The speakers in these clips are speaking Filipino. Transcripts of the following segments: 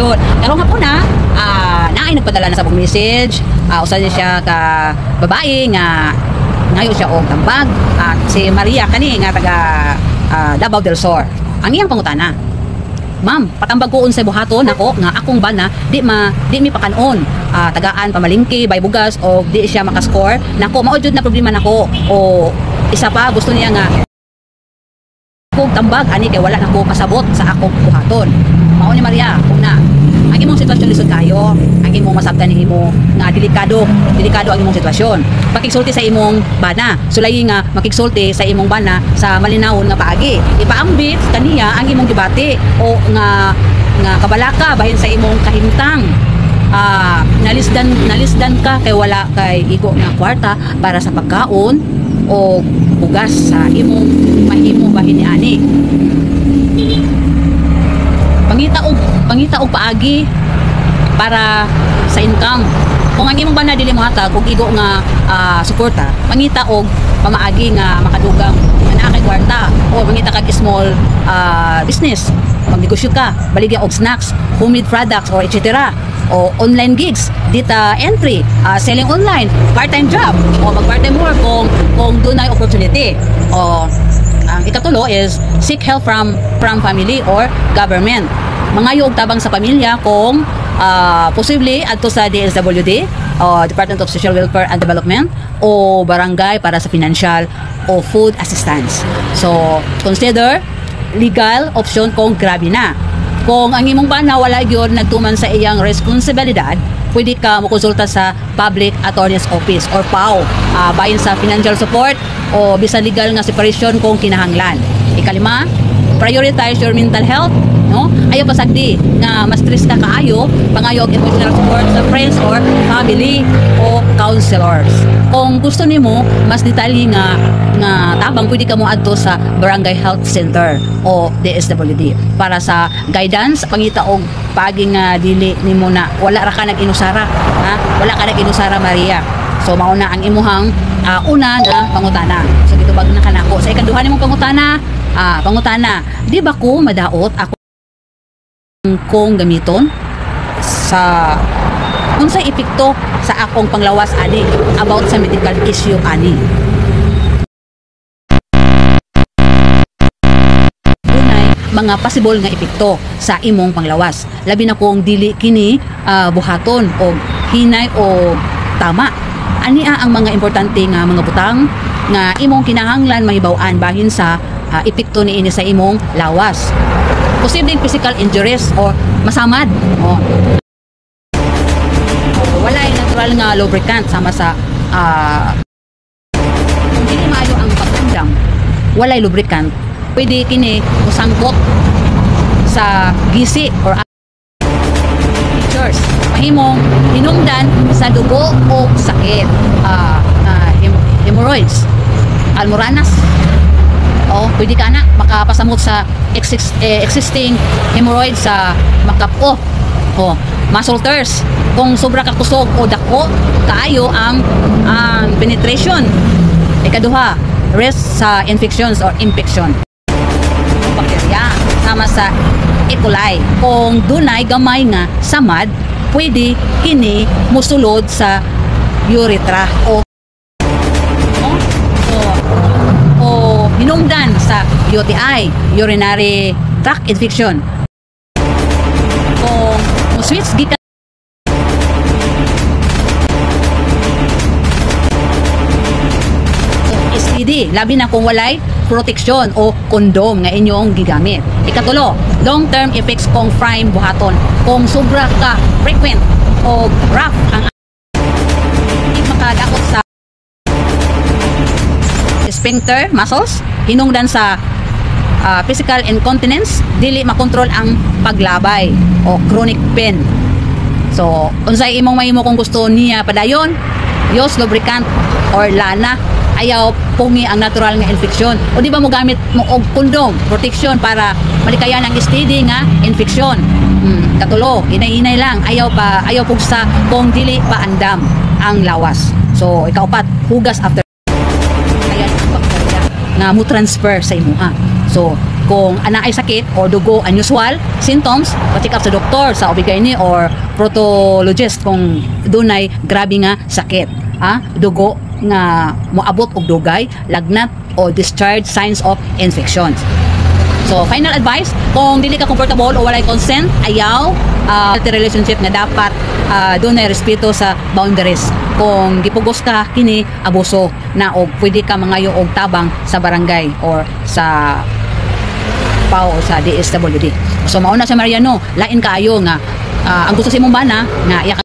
yun. Karong hapon na, naay nagpadala na sa bug message, usa siya ka babae nga ngayon siya og tambag, si Maria kani nga taga Davao del Sur. Ang iyang pangutana, ma'am, patambag ko unsay buhaton nako nga akong bana di mi pakanon, tagaan pamalingki bay bugas o di siya makascore nako, mao jud na problema nako. O isa pa gusto niya nga kung tambag ani kay wala nako kasabot sa akong buhaton. Mao ni Maria, una, ang imong sitwasyon lisod kayo, ang imong masabtan ni imo nga delikado ang imong sitwasyon. Pakigsulti sa imong bana, sulay nga makigsulti sa imong bana sa malinawon nga paagi. Ipaambit kaniya ang imong gibati o nga kabalaka bahin sa imong kahimtang. Nalisdan ka kay wala kay igo nga kwarta para sa pagkaon o bugas sa imong mahimo bahin ni ani. Pangita og paagi para sa income. Kung ang imong bana dili mo hatag og igo nga suporta, mangita og pamaagi nga makadugang ana kay kwarta o mangita kag small business. Magnegosyo ka, baligya og snacks, homemade products or etc. O online gigs, data entry, selling online, part-time job o mag-part-time work kung dunay opportunity. O ang ikatulo is seek help from family or government. Mangayo og tabang sa pamilya kung posible adto sa DSWD o Department of Social Welfare and Development o barangay para sa financial o food assistance. So consider legal option kung grabe na. Kung ang imong bana wala gyud nagtuman sa iyang responsibilidad, pwede ka mokonsulta sa Public Attorney's Office or PAO bahin sa financial support o bisan legal nga separation kung kinahanglan. Ikalima, prioritize your mental health, no? Ayaw pasagdi nga mas stress ka kaayo, pangayo og emotional support sa friends or family o counselors. Kung gusto nimo mas detalye nga tabang, pwede ka mo adto sa Barangay Health Center o DSWD para sa guidance, pangita og paging dili nimo na wala ra ka nag-inusara, ha? Wala ka nag-inusara, Maria. So mao na ang imuhang una nga pangutana. So gitubag na kanako. Sa ikaduha nimong pangutana, di ba ko madaot ako kong gamiton sa unsay epekto sa akong panglawas ani about sa medical issue ani? Mga possible nga epekto sa imong panglawas, labi na kung dili kini buhaton o hinay o tama. Ania ang mga importante nga mga butang nga imong kinahanglan mahibaw-an bahin sa epekto niini sa imong lawas. Posibleng physical injuries o masamad o walay natural nga lubricant sama sa kung dili maayo ang pagdamdam, walay lubricant, pwede kini musangkot sa gisi or features. Mahimong hinungdan sa dugo o sakit, hemorrhoids, almoranas. O pwede ka na makapasamot sa existing hemorrhoids sa makapo o muscle tears. Kung sobra ka kusog o dako kaayo ang penetration. Ikaduha, risk sa infections or infection. Bakterya sama sa E. coli. Kung dunay gamay nga samad, pwede kini musulod sa urethra o hinungdan sa UTI, urinary tract infection. Kung muswitch gikan STD, labi na kung walay protection o kondom nga inyong gigamit. Ikatulo, long-term effects kung prime buhaton. Kung sobra ka frequent o rough ang makadakot sa sphincter muscles, hinungdan sa physical incontinence, dili makontrol ang paglabay o chronic pain. So, unsay imong mahimo kung gusto niya padayon, use lubricant or lana. Ayaw pungi ang natural nga infection. O di ba mo gamit mo og kondom, protection para malikayan ang STD nga infection. Katulo, inay-inay lang. Ayaw pugsa kung dili pa andam ang lawas. So, ikaupat, hugas after nga mo transfer sa imuha. So kung ana ay sakit o dugo unusual symptoms, pa-check up sa doktor, sa OB/GYN or proctologist kung dunay grabe nga sakit. Dugo nga moabot og dugay, lagnat o discharge signs of infections. So, final advice, kung dili ka comfortable o walay consent, ayaw healthy relationship nga dapat doon ay respeto sa boundaries. Kung gipugos ka, kini abuso na o pwede ka mangayo og tabang sa barangay or sa PAO o sa DSWD. So, mauna sa Mariano, lain kaayo nga ang gusto sa imong bana nga iya ka,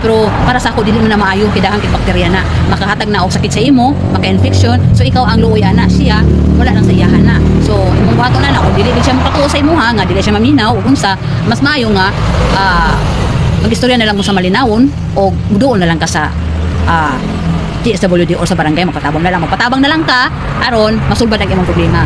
pero para sa ako dili mo na maayo kidahan kay bakterya na makahatag na og sakit sa imo, maka-infection, so ikaw ang luoy ana, siya wala lang sa iyahan na. So imong bato na kung dili siya makatuo sa imuha nga dili siya maminaw ug unsa, mas maayo nga magistorya na lang mo sa malinawon o muduol na lang ka sa DSWD or sa barangay, magpatabang na lang ka aron masulbad ang imong problema.